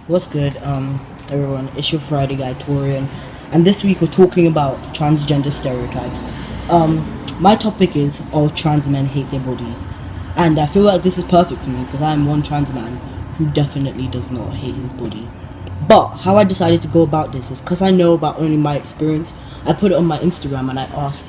What's good, everyone? It's your Friday guy, Toryian, and this week we're talking about transgender stereotypes. My topic is all trans men hate their bodies, and I feel like this is perfect for me because I'm one trans man who definitely does not hate his body. But how I decided to go about this is because I know about only my experience. I put it on my Instagram and I asked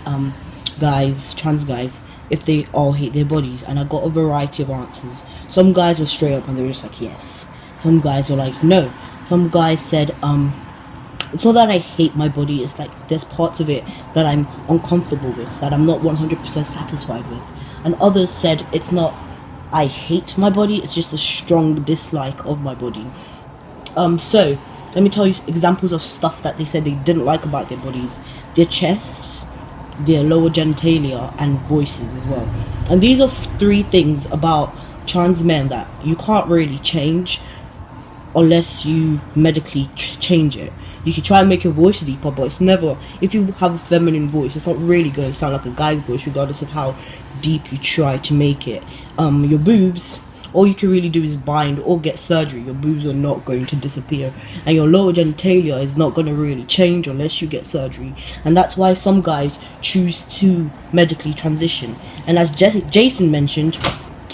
trans guys, if they all hate their bodies, and I got a variety of answers. Some guys were straight up and they were just like yes. Some guys were like, no. Some guys said, it's not that I hate my body, it's like there's parts of it that I'm uncomfortable with, that I'm not 100% satisfied with. And others said, it's not I hate my body, it's just a strong dislike of my body. So, let me tell you examples of stuff that they said they didn't like about their bodies. Their chests, their lower genitalia, and voices as well. And these are three things about trans men that you can't really change unless you medically change it. You can try and make your voice deeper, but it's never, if you have a feminine voice, it's not really going to sound like a guy's voice regardless of how deep you try to make it. Your boobs, all you can really do is bind or get surgery. Your boobs are not going to disappear, and your lower genitalia is not going to really change unless you get surgery. And that's why some guys choose to medically transition. And as Jason mentioned,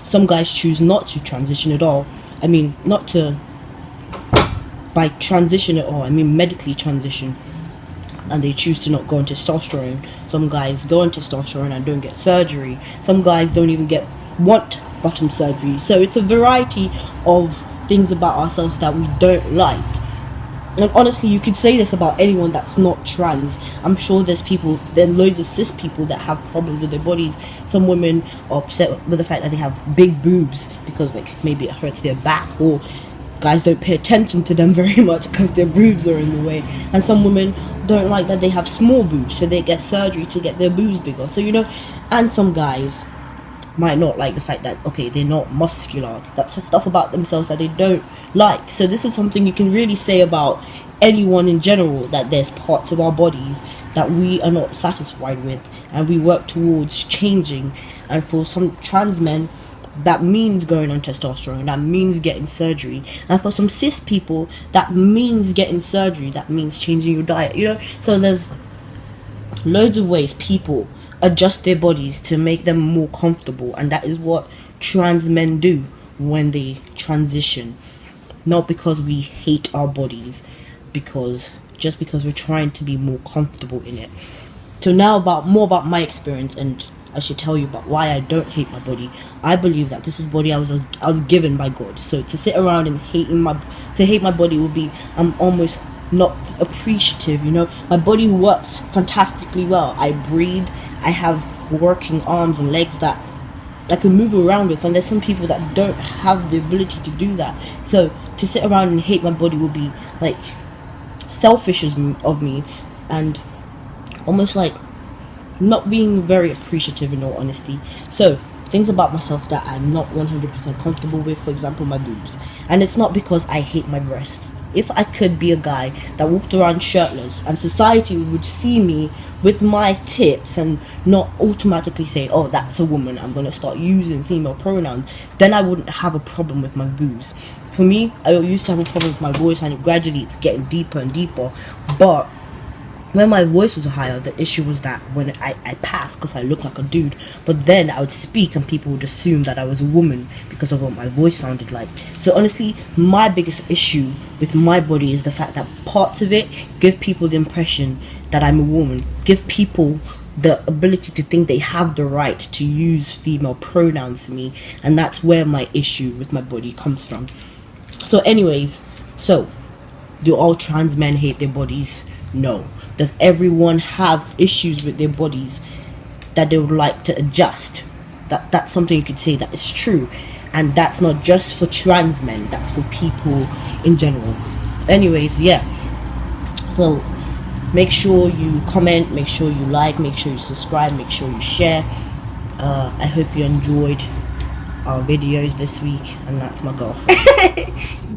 some guys choose not to transition at all. I mean, not to by transition at all, I mean medically transition, and they choose to not go on testosterone. Some guys go on testosterone and don't get surgery. Some guys don't even want bottom surgery. So it's a variety of things about ourselves that we don't like. And honestly, you could say this about anyone that's not trans. I'm sure there are loads of cis people that have problems with their bodies. Some women are upset with the fact that they have big boobs because like maybe it hurts their back, or guys don't pay attention to them very much because their boobs are in the way. And some women don't like that they have small boobs, so they get surgery to get their boobs bigger. So and some guys might not like the fact that they're not muscular. That's stuff about themselves that they don't like. So this is something you can really say about anyone in general, that there's parts of our bodies that we are not satisfied with and we work towards changing. And for some trans men, that means going on testosterone, that means getting surgery. And for some cis people, that means getting surgery, that means changing your diet, So there's loads of ways people adjust their bodies to make them more comfortable, and that is what trans men do when they transition. Not because we hate our bodies, just because we're trying to be more comfortable in it. So now more about my experience, and I should tell you about why I don't hate my body. I believe that this is body I was given by God. So to sit around and hate my body would be almost not appreciative. My body works fantastically well. I breathe. I have working arms and legs that I can move around with, and there's some people that don't have the ability to do that. So to sit around and hate my body would be like selfish of me, and almost like not being very appreciative in all honesty. So things about myself that I'm not 100% comfortable with, for example, my boobs. And it's not because I hate my breasts. If I could be a guy that walked around shirtless and society would see me with my tits and not automatically say, oh, that's a woman, I'm going to start using female pronouns, then I wouldn't have a problem with my boobs. For me, I used to have a problem with my voice, and gradually it's getting deeper and deeper. But when my voice was higher, the issue was that when I passed because I looked like a dude, but then I would speak and people would assume that I was a woman because of what my voice sounded like. So honestly, my biggest issue with my body is the fact that parts of it give people the impression that I'm a woman, give people the ability to think they have the right to use female pronouns to me, and that's where my issue with my body comes from. So anyways, do all trans men hate their bodies? No. Does everyone have issues with their bodies that they would like to adjust? That's something you could say that is true, and that's not just for trans men, that's for people in general. Anyways, yeah, so make sure you comment, make sure you like, make sure you subscribe, make sure you share. I hope you enjoyed our videos this week, and that's my girlfriend.